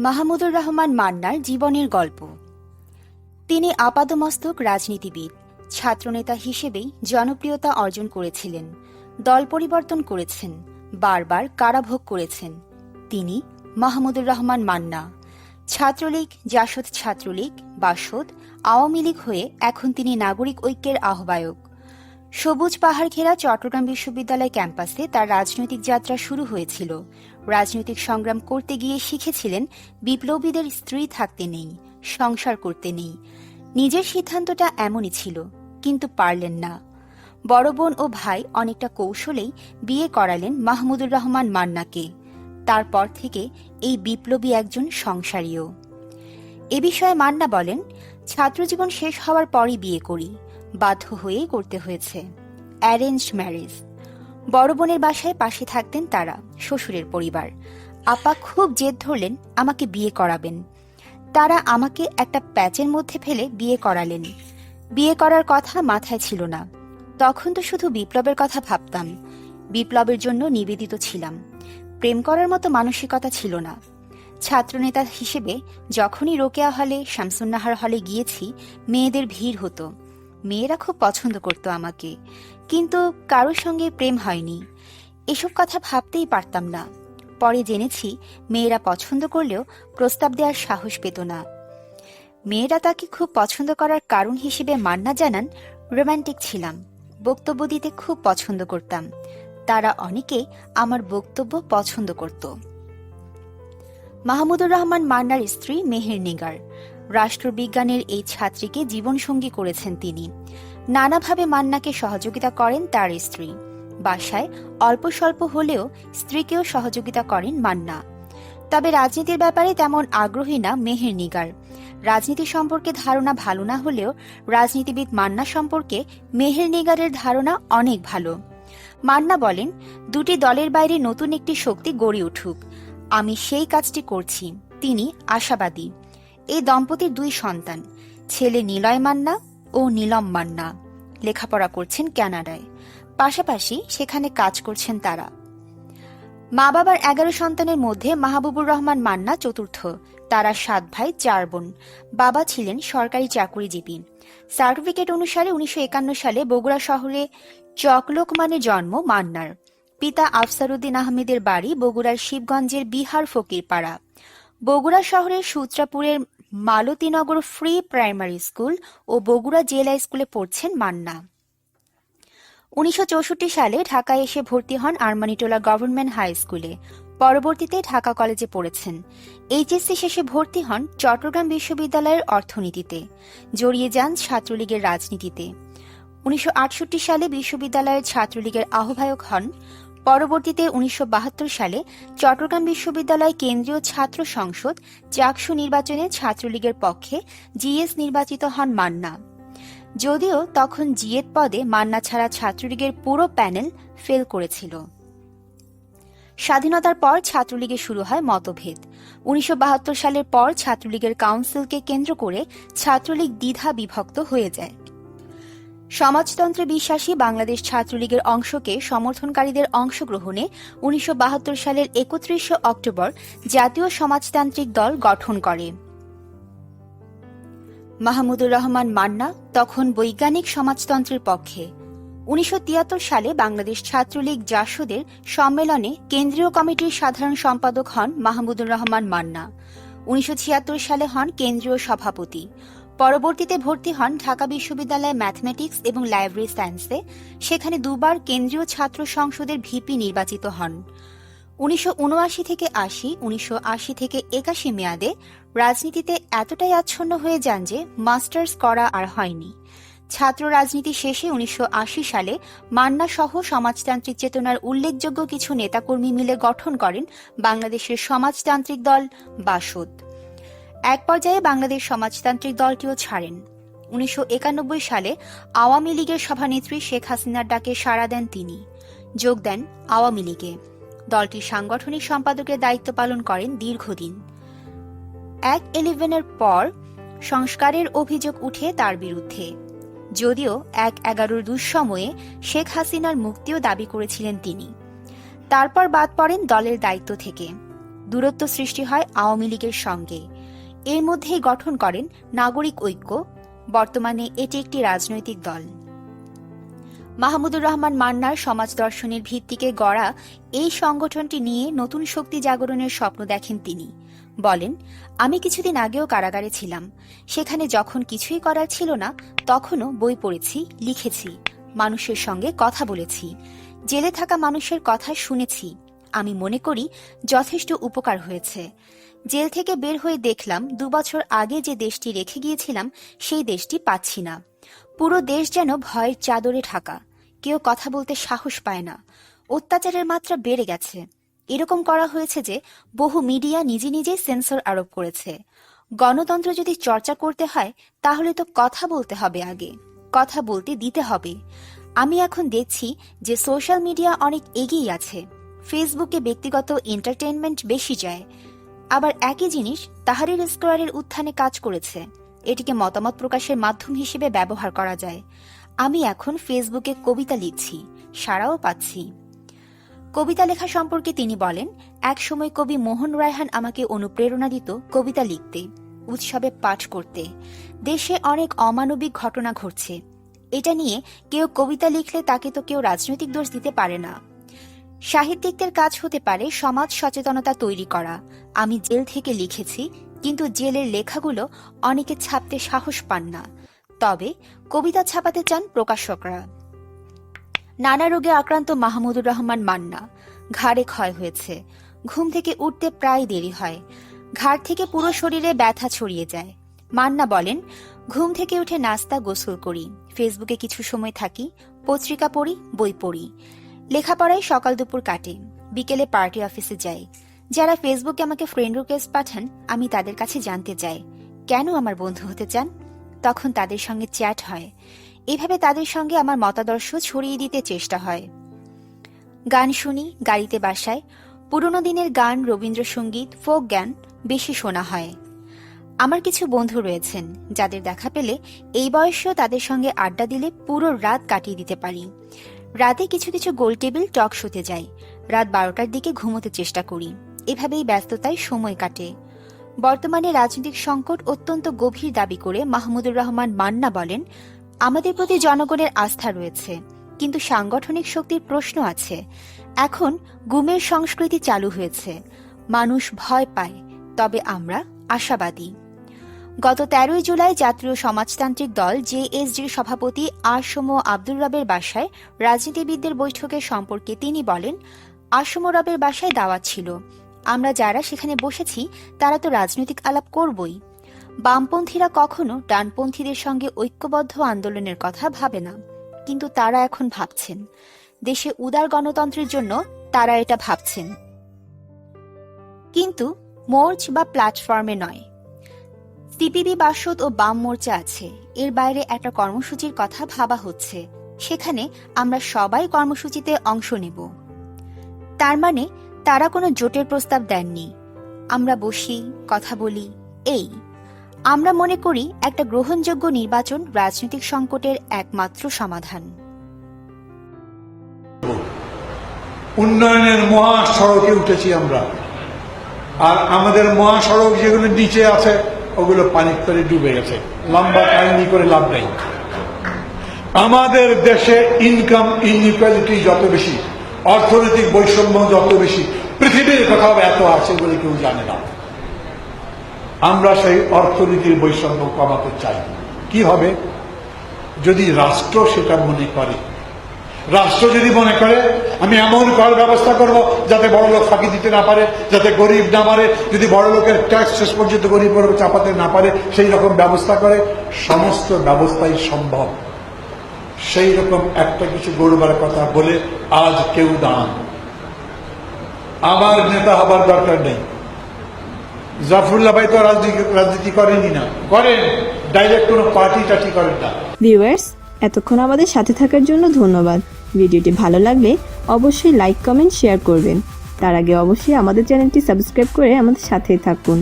মাহমুদুর রহমান মান্নার জীবনের গল্প। তিনি আপাদমস্তক রাজনীতিবিদ, ছাত্রনেতা হিসেবেই জনপ্রিয়তা অর্জন করেছিলেন। দল পরিবর্তন করেছেন, বারবার কারাভোগ করেছেন। তিনি মাহমুদুর রহমান মান্না। ছাত্রলীগ, জাসদ ছাত্রলীগ, বাসদ, আওয়ামী লীগ হয়ে এখন তিনি নাগরিক ঐক্যের আহ্বায়ক। সবুজ পাহাড় ঘেরা চট্টগ্রাম বিশ্ববিদ্যালয় ক্যাম্পাসে তার রাজনৈতিক যাত্রা শুরু হয়েছিল। রাজনৈতিক সংগ্রাম করতে গিয়ে শিখেছিলেন বিপ্লবীদের স্ত্রী থাকতে নেই, সংসার করতে নেই। নিজের সিদ্ধান্তটা এমনই ছিল, কিন্তু পারলেন না। বড় বোন ও ভাই অনেকটা কৌশলেই বিয়ে করালেন মাহমুদুর রহমান মান্নাকে। তারপর থেকে এই বিপ্লবী একজন সংসারীও। এ বিষয়ে মান্না বলেন, ছাত্রজীবন শেষ হওয়ার পরই বিয়ে করি, বাধ্য হয়েই করতে হয়েছে। Arranged marriage. বড় বোনের বাসায় পাশে থাকতেন তারা, শ্বশুরের পরিবার। আপা খুব জেদ ধরলেন আমাকে বিয়ে করাবেন। তারা আমাকে একটা প্যাচের মধ্যে ফেলে বিয়ে করালেন। বিয়ে করার কথা মাথায় ছিল না। তখন তো শুধু বিপ্লবের কথা ভাবতাম, বিপ্লবের জন্য নিবেদিত ছিলাম। প্রেম করার মতো মানসিকতা ছিল না। ছাত্রনেতা হিসেবে যখনই রোকেয়া হলে, শামসুন্নাহার হলে গিয়েছি, মেয়েদের ভিড় হতো। মেয়েরা খুব পছন্দ করত আমাকে, কিন্তু কারোর সঙ্গে প্রেম হয়নি। এসব কথা ভাবতেই পারতাম না। পরে জেনেছি মেয়েরা পছন্দ করলেও প্রস্তাব দেওয়ার সাহস পেত না। মেয়েরা তাকে খুব পছন্দ করার কারণ হিসেবে মান্না জানান, রোম্যান্টিক ছিলাম, বক্তব্য দিতে খুব পছন্দ করতাম। তারা অনেকে আমার বক্তব্য পছন্দ করত। মাহমুদুর রহমান মান্নার স্ত্রী মেহের নিগার। রাষ্ট্রবিজ্ঞানের এই ছাত্রীকে জীবনসঙ্গী করেছেন তিনি। নানাভাবে মান্নাকে সহযোগিতা করেন তার স্ত্রী। বাসায় অল্প স্বল্প হলেও স্ত্রীকেও সহযোগিতা করেন মান্না। তবে রাজনীতির ব্যাপারে তেমন আগ্রহী না মেহের নিগার। রাজনীতি সম্পর্কে ধারণা ভালো না হলেও রাজনীতিবিদ মান্না সম্পর্কে মেহের নিগারের ধারণা অনেক ভালো। মান্না বলেন, দুটি দলের বাইরে নতুন একটি শক্তি গড়ে উঠুক, আমি সেই কাজটি করছি। তিনি আশাবাদী। এই দম্পতির দুই সন্তান, ছেলে নিলয় মান্না ও নীলম মান্না। লেখাপড়া করছেন কানাডায়, পাশাপাশি সেখানে কাজ করছেন তারা। মা বাবার 11 সন্তানের মধ্যে মাহবুবুর রহমান মান্না চতুর্থ। তারা 7 ভাই 4 বোন। বাবা ছিলেন সরকারি চাকুরিজীবী। সার্টিফিকেট অনুসারে 1951 সালে বগুড়া শহরে চকলোকমানে জন্ম মান্নার। পিতা আফসারউদ্দিন আহমেদের বাড়ি বগুড়ার শিবগঞ্জের বিহার ফকিরপাড়া। বগুড়া শহরের সূত্রাপুরের মালতীনগর ফ্রি প্রাইমারি স্কুল ও বগুড়া জেলা স্কুলে পড়ছেন মান্না। 1964 সালে ঢাকায় এসে ভর্তি হন আরমানিটোলা গভর্নমেন্ট হাই স্কুলে। পরবর্তীতে ঢাকা কলেজে পড়েছেন। এইচএসসি শেষে ভর্তি হন চট্টগ্রাম বিশ্ববিদ্যালয়ের অর্থনীতিতে। জড়িয়ে যান ছাত্রলীগের রাজনীতিতে। 1968 সালে বিশ্ববিদ্যালয়ের ছাত্রলীগের আহ্বায়ক হন। পরবর্তীতে 1972 সালে চট্টগ্রাম বিশ্ববিদ্যালয় কেন্দ্রীয় ছাত্র সংসদ চাকসু নির্বাচনে ছাত্রলীগের পক্ষে জিএস নির্বাচিত হন মান্না। যদিও তখন জিএড পদে মান্না ছাড়া ছাত্রলীগের পুরো প্যানেল ফেল করেছিল। স্বাধীনতার পর ছাত্রলীগে শুরু হয় মতভেদ। 1972 সালের পর ছাত্রলীগের কাউন্সিলকে কেন্দ্র করে ছাত্রলীগ দ্বিধা বিভক্ত হয়ে যায়। সমাজতন্ত্রে বিশ্বাসী বাংলাদেশ ছাত্রলীগের অংশকে সমর্থনকারীদের অংশগ্রহণে 1972 সালের 31 অক্টোবর জাতীয় সমাজতান্ত্রিক দল গঠন করে। মাহমুদুর রহমান মান্না তখন বৈজ্ঞানিক সমাজতন্ত্রের পক্ষে। 1973 সালে বাংলাদেশ ছাত্রলীগ জাসদের সম্মেলনে কেন্দ্রীয় কমিটির সাধারণ সম্পাদক হন মাহমুদুর রহমান মান্না। 1976 সালে হন কেন্দ্রীয় সভাপতি। পরবর্তীতে ভর্তি হন ঢাকা বিশ্ববিদ্যালয়ে ম্যাথমেটিক্স এবং লাইব্রেরি সায়েন্সে। সেখানে দুবার কেন্দ্রীয় ছাত্র সংসদের ভিপি নির্বাচিত হন। 1979 থেকে 80, 1980 থেকে 81 মেয়াদে রাজনীতিতে এতটাই আচ্ছন্ন হয়ে যান যে মাস্টার্স করা আর হয়নি। ছাত্র রাজনীতি শেষে 1980 সালে মান্না সহ সমাজতান্ত্রিক চেতনার উল্লেখযোগ্য কিছু নেতাকর্মী মিলে গঠন করেন বাংলাদেশের সমাজতান্ত্রিক দল বাসদ। এক পর্যায়ে বাংলাদেশ সমাজতান্ত্রিক দলটিও ছাড়েন। 1991 সালে আওয়ামী লীগের সভানেত্রী শেখ হাসিনার ডাকে সাড়া দেন তিনি। যোগ দেন আওয়ামী লীগে। দলটির সাংগঠনিক সম্পাদকের দায়িত্ব পালন করেন দীর্ঘদিন। 1/11-এর পর সংস্কারের অভিযোগ উঠে তার বিরুদ্ধে। যদিও 1/11-র দুঃসময়ে শেখ হাসিনার মুক্তিও দাবি করেছিলেন তিনি। তারপর বাদ পড়েন দলের দায়িত্ব থেকে। দূরত্ব সৃষ্টি হয় আওয়ামী লীগের সঙ্গে। এর মধ্যেই গঠন করেন নাগরিক ঐক্য। বর্তমানে এটি একটি রাজনৈতিক দল। মাহমুদুর রহমান মান্নার সমাজ দর্শনের ভিত্তিকে গড়া এই সংগঠনটি নিয়ে নতুন শক্তি জাগরণের স্বপ্ন দেখেন তিনি। বলেন, আমি কিছুদিন আগেও কারাগারে ছিলাম। সেখানে যখন কিছুই করার ছিল না, তখনও বই পড়েছি, লিখেছি, মানুষের সঙ্গে কথা বলেছি, জেলে থাকা মানুষের কথা শুনেছি। আমি মনে করি যথেষ্ট উপকার হয়েছে। জেল থেকে বের হয়ে দেখলাম 2 বছর আগে যে দেশটি রেখে গিয়েছিলাম সেই দেশটি পাচ্ছি না। পুরো দেশ যেন ভয়ের চাদরে ঢাকা। কেউ কথা বলতে সাহস পায় না। অত্যাচারের মাত্রা বেড়ে গেছে। এরকম করা হয়েছে যে বহু মিডিয়া নিজে নিজেই সেন্সর আরোপ করেছে। গণতন্ত্র যদি চর্চা করতে হয় তাহলে তো কথা বলতে হবে, আগে কথা বলতে দিতে হবে। আমি এখন দেখছি যে সোশ্যাল মিডিয়া অনেক এগিয়ে আছে। ফেসবুকে ব্যক্তিগত এন্টারটেইনমেন্ট বেশি যায়। আবার একই জিনিস তাহরির স্কোয়ারের উত্থানে কাজ করেছে। এটিকে মতামত প্রকাশের মাধ্যম হিসেবে ব্যবহার করা যায়। আমি এখন ফেসবুকে কবিতা লিখছি, সাড়াও পাচ্ছি। কবিতা লেখা সম্পর্কে তিনি বলেন, এক সময় কবি মোহন রায়হান আমাকে অনুপ্রেরণা দিত কবিতা লিখতে, উৎসবে পাঠ করতে। দেশে অনেক অমানবিক ঘটনা ঘটছে। এটা নিয়ে কেউ কবিতা লিখলে তাকে তো কেউ রাজনৈতিক দোষ দিতে পারে না। সাহিত্যিকদের কাজ হতে পারে সমাজ সচেতনতা তৈরি করা। আমি জেল থেকে লিখেছি, কিন্তু জেলের লেখাগুলো অনেকে ছাপতে সাহস পান না। তবে কবিতা ছাপাতে চান প্রকাশকরা। নানা রোগে আক্রান্ত মাহমুদুর রহমান মান্না। ঘাড়ে ক্ষয় হয়েছে। ঘুম থেকে উঠতে প্রায় দেরি হয়। ঘাড় থেকে পুরো শরীরে ব্যথা ছড়িয়ে যায়। মান্না বলেন, ঘুম থেকে উঠে নাস্তা, গোসল করি, ফেসবুকে কিছু সময় থাকি, পত্রিকা পড়ি, বই পড়ি। লেখাপড়ায় সকাল দুপুর কাটে। বিকেলে পার্টি অফিসে যাই। যারা ফেসবুকে আমাকে ফ্রেন্ড রিকোয়েস্ট পাঠান, আমি তাদের কাছে জানতে চাই কেন আমার বন্ধু হতে চান। তখন তাদের সঙ্গে চ্যাট হয়। এভাবে তাদের সঙ্গে আমার মতাদর্শ ছড়িয়ে দিতে চেষ্টা হয়। গান শুনি গাড়িতে, বাসায়। পুরনো দিনের গান, রবীন্দ্রসঙ্গীত, ফোক গান বেশি শোনা হয়। আমার কিছু বন্ধু রয়েছেন যাদের দেখা পেলে এই বয়সেও তাদের সঙ্গে আড্ডা দিলে পুরো রাত কাটিয়ে দিতে পারি। রাতে কিছু কিছু গোল টেবিল টক শোতে যাই। রাত 12টার দিকে ঘুমোতে চেষ্টা করি। এভাবেই ব্যস্ততায় সময় কাটে। বর্তমানে রাজনৈতিক সংকট অত্যন্ত গভীর দাবি করে মাহমুদুর রহমান মান্না বলেন, আমাদের প্রতি জনগণের আস্থা রয়েছে, কিন্তু সাংগঠনিক শক্তির প্রশ্ন আছে। এখন গুমের সংস্কৃতি চালু হয়েছে। মানুষ ভয় পায়, তবে আমরা আশাবাদী। গত 13 জুলাই জাতীয় সমাজতান্ত্রিক দল জেএসডির সভাপতি আসম আব্দুর রবের বাসায় রাজনীতিবিদদের বৈঠকের সম্পর্কে তিনি বলেন, আসম রবের বাসায় দাওয়াত ছিল। আমরা যারা সেখানে বসেছি তারা তো রাজনৈতিক আলাপ করবই। বামপন্থীরা কখনো ডানপন্থীদের সঙ্গে ঐক্যবদ্ধ আন্দোলনের কথা ভাবে না, কিন্তু তারা এখন ভাবছেন। দেশে উদার গণতন্ত্রের জন্য তারা এটা ভাবছেন, কিন্তু মোর্চ বা প্ল্যাটফর্মে নয়। সিপিবি, বাসদ ও বাম মোর্চা আছে। এর বাইরে একটা কর্মসূচির কথা ভাবা হচ্ছে। সেখানে আমরা সবাই কর্মসূচিতে অংশ নেব। তার মানে তারা কোনো জোটের প্রস্তাব দেননি। আমরা বসি, কথা বলি, এই। আমরা মনে করি একটা গ্রহণযোগ্য নির্বাচন রাজনৈতিক সংকটের একমাত্র সমাধান। উন্নয়নের মহাসড়কে উঠেছি আমরা, আর আমাদের মহাসড়ক যেগুলো নিচে আছে ওগুলো পানির তলে ডুবে গেছে। লম্বা কাহিনী করে লাভ নেই। আমাদের দেশে ইনকাম ইনইকুয়ালিটি যত বেশি, অর্থনৈতিক বৈষম্য যত বেশি, পৃথিবীর কোথাও এত আছে বলে কেউ জানে না। আমরা সেই অর্থনীতির বৈষম্য কমাতে চাই। কি হবে যদি রাষ্ট্র সেটা মনে করে? রাষ্ট্র যদি মনে করে আমি এমন কর ব্যবস্থা করব যাতে বড় লোক ফাঁকি দিতে না পারে, যাতে গরিব না পারে, যদি বড় লোকের ট্যাক্স শেষ পর্যন্ত গরিব চাপাতে না পারে, সেই রকম ব্যবস্থা করে, সমস্ত ব্যবস্থাই সম্ভব। সেই রকম একটা কিছু গড়বার কথা বলে আজ কেউ দান। আমার নেতা হবার দরকার নেই। জাফরুল্লাহ ভাই তো রাজনীতি করেনই না, করেন ডাইরেক্ট কোনো পার্টি টাটি করেন না। ভিউয়ার্স, এতক্ষণ আমাদের সাথে থাকার জন্য ধন্যবাদ। ভিডিওটি ভালো লাগলে অবশ্যই লাইক, কমেন্ট, শেয়ার করবেন। তার আগে অবশ্যই আমাদের চ্যানেলটি সাবস্ক্রাইব করে আমাদের সাথেই থাকুন।